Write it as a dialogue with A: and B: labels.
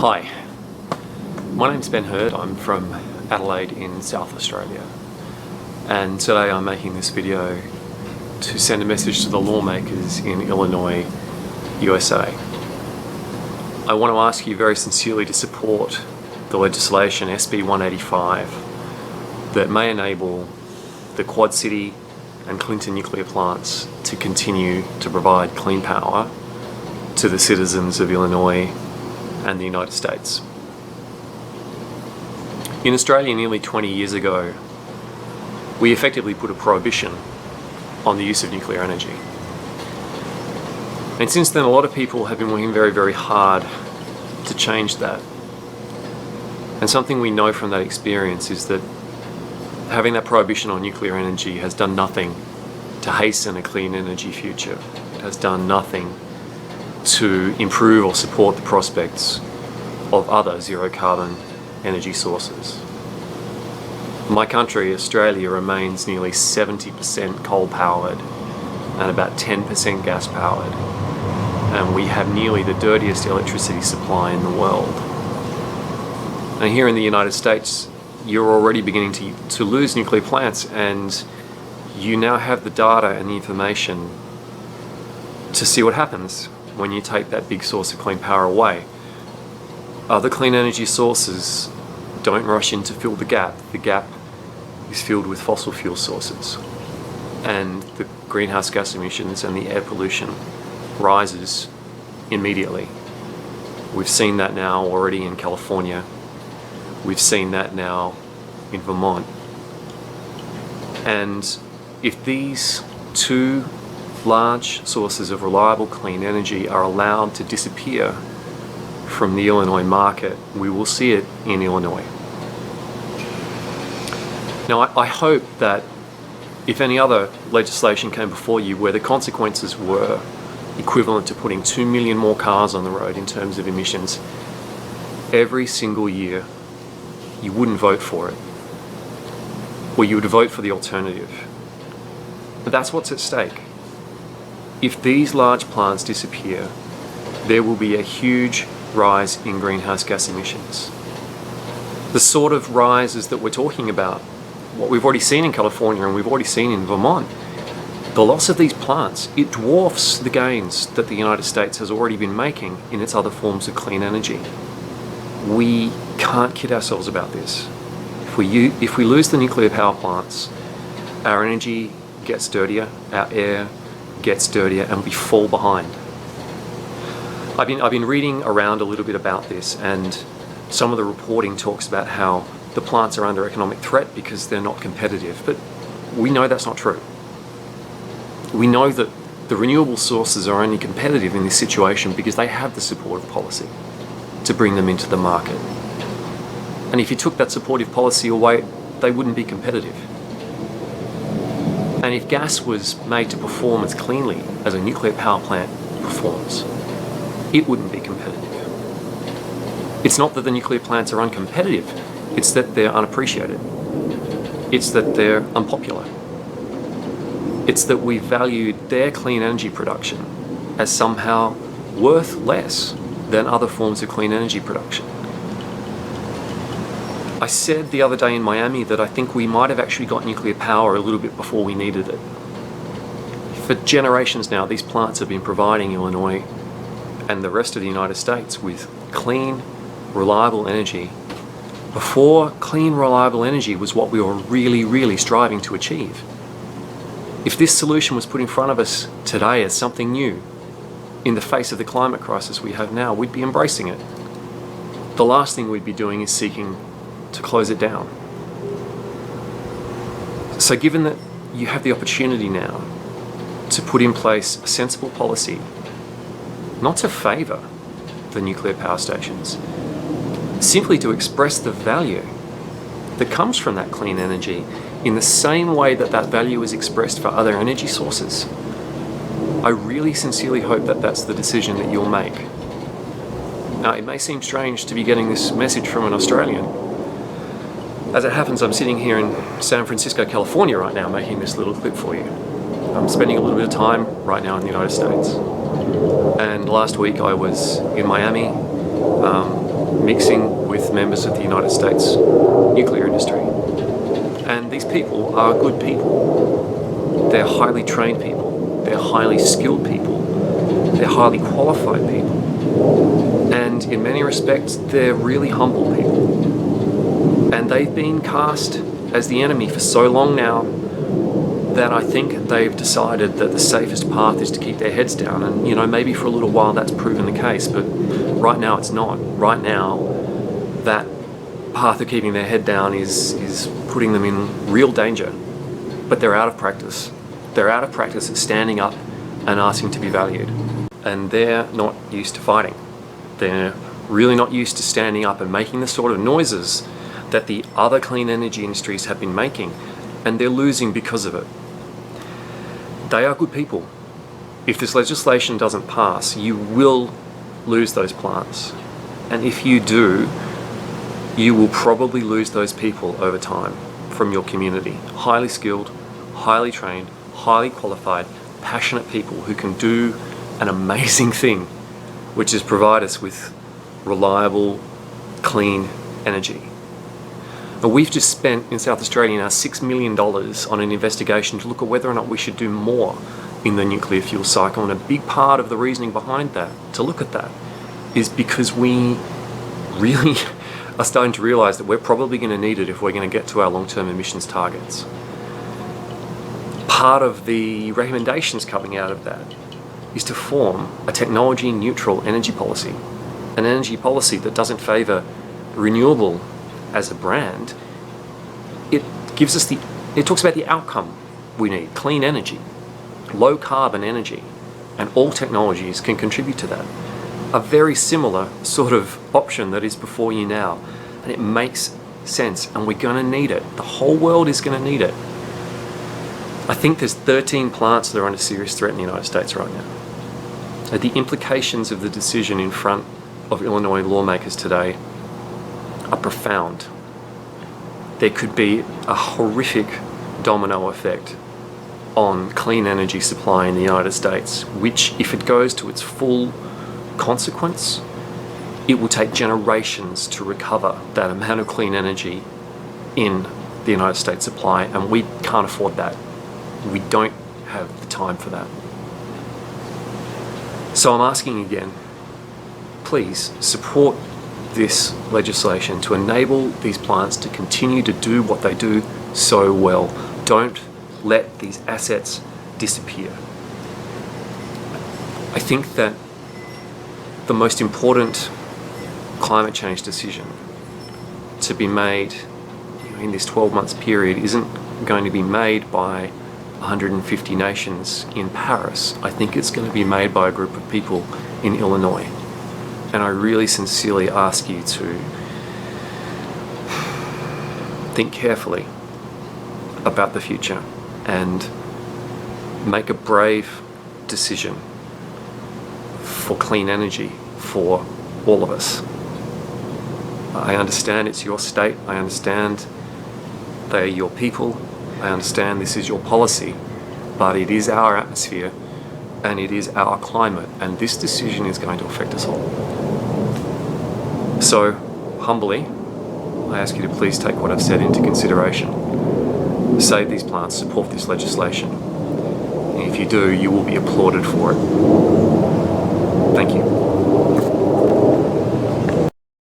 A: Hi, my name's Ben Hurd. I'm from Adelaide in South Australia, and today I'm making this video to send a message to the lawmakers in Illinois, USA. I want to ask you very sincerely to support the legislation SB 185 that may enable the Quad City and Clinton nuclear plants to continue to provide clean power to the citizens of Illinois and the United States. In Australia nearly 20 years ago, we effectively put a prohibition on the use of nuclear energy. And since then, a lot of people have been working very, very hard to change that. And something we know from that experience is that having that prohibition on nuclear energy has done nothing to hasten a clean energy future. It has done nothing to improve or support the prospects of other zero carbon energy sources. My country, Australia, remains nearly 70% coal powered and about 10% gas powered, and we have nearly the dirtiest electricity supply in the world. And here in the United States, you're already beginning to lose nuclear plants, and you now have the data and the information to see what happens when you take that big source of clean power away. Other clean energy sources don't rush in to fill the gap. The gap is filled with fossil fuel sources, and the greenhouse gas emissions and the air pollution rises immediately. We've seen that now already in California. We've seen that now in Vermont. And if these two large sources of reliable clean energy are allowed to disappear from the Illinois market, we will see it in Illinois. Now, I hope that if any other legislation came before you where the consequences were equivalent to putting 2 million more cars on the road in terms of emissions every single year, you wouldn't vote for it, or you would vote for the alternative. But that's what's at stake. If these large plants disappear, there will be a huge rise in greenhouse gas emissions. The sort of rises that we're talking about, what we've already seen in California and we've already seen in Vermont, the loss of these plants, it dwarfs the gains that the United States has already been making in its other forms of clean energy. We can't kid ourselves about this. If we lose the nuclear power plants, our energy gets dirtier, our air gets dirtier, and we fall behind. I've been reading around a little bit about this, and some of the reporting talks about how the plants are under economic threat because they're not competitive, but we know that's not true. We know that the renewable sources are only competitive in this situation because they have the support of policy to bring them into the market. And if you took that supportive policy away, they wouldn't be competitive. And if gas was made to perform as cleanly as a nuclear power plant performs, it wouldn't be competitive. It's not that the nuclear plants are uncompetitive, it's that they're unappreciated. It's that they're unpopular. It's that we valued their clean energy production as somehow worth less than other forms of clean energy production. I said the other day in Miami that I think we might have actually got nuclear power a little bit before we needed it. For generations now, these plants have been providing Illinois and the rest of the United States with clean, reliable energy before clean, reliable energy was what we were really, really striving to achieve. If this solution was put in front of us today as something new, in the face of the climate crisis we have now, we'd be embracing it. The last thing we'd be doing is seeking to close it down. So given that you have the opportunity now to put in place a sensible policy, not to favour the nuclear power stations, simply to express the value that comes from that clean energy in the same way that that value is expressed for other energy sources, I really sincerely hope that that's the decision that you'll make. Now, it may seem strange to be getting this message from an Australian. As it happens, I'm sitting here in San Francisco, California right now, making this little clip for you. I'm spending a little bit of time right now in the United States. And last week I was in Miami, mixing with members of the United States nuclear industry. And these people are good people. They're highly trained people. They're highly skilled people. They're highly qualified people. And in many respects, they're really humble people. And they've been cast as the enemy for so long now that I think they've decided that the safest path is to keep their heads down. And, you know, maybe for a little while that's proven the case, but right now it's not. Right now, that path of keeping their head down is putting them in real danger. But they're out of practice. They're out of practice at standing up and asking to be valued. And they're not used to fighting. They're really not used to standing up and making the sort of noises that the other clean energy industries have been making, and they're losing because of it. They are good people. If this legislation doesn't pass, you will lose those plants. And if you do, you will probably lose those people over time from your community. Highly skilled, highly trained, highly qualified, passionate people who can do an amazing thing, which is provide us with reliable, clean energy. Now, we've just spent in South Australia now $6 million on an investigation to look at whether or not we should do more in the nuclear fuel cycle. And a big part of the reasoning behind that, to look at that, is because we really are starting to realise that we're probably going to need it if we're going to get to our long-term emissions targets. Part of the recommendations coming out of that is to form a technology-neutral energy policy, an energy policy that doesn't favour renewable as a brand. It talks about the outcome we need: clean energy, low carbon energy, and all technologies can contribute to that. A very similar sort of option that is before you now, and it makes sense, and we're going to need it. The whole world is going to need it. I think there's 13 plants that are under serious threat in the United States right now. The implications of the decision in front of Illinois lawmakers today are profound. There could be a horrific domino effect on clean energy supply in the United States, which, if it goes to its full consequence, it will take generations to recover that amount of clean energy in the United States supply, and we can't afford that. We don't have the time for that. So I'm asking again, please support this legislation to enable these plants to continue to do what they do so well. Don't let these assets disappear. I think that the most important climate change decision to be made in this 12 months period isn't going to be made by 150 nations in Paris. I think it's going to be made by a group of people in Illinois. And I really sincerely ask you to think carefully about the future and make a brave decision for clean energy for all of us. I understand it's your state. I understand they are your people. I understand this is your policy, but it is our atmosphere and it is our climate, and this decision is going to affect us all. So, humbly, I ask you to please take what I've said into consideration. Save these plants, support this legislation. And if you do, you will be applauded for it. Thank you.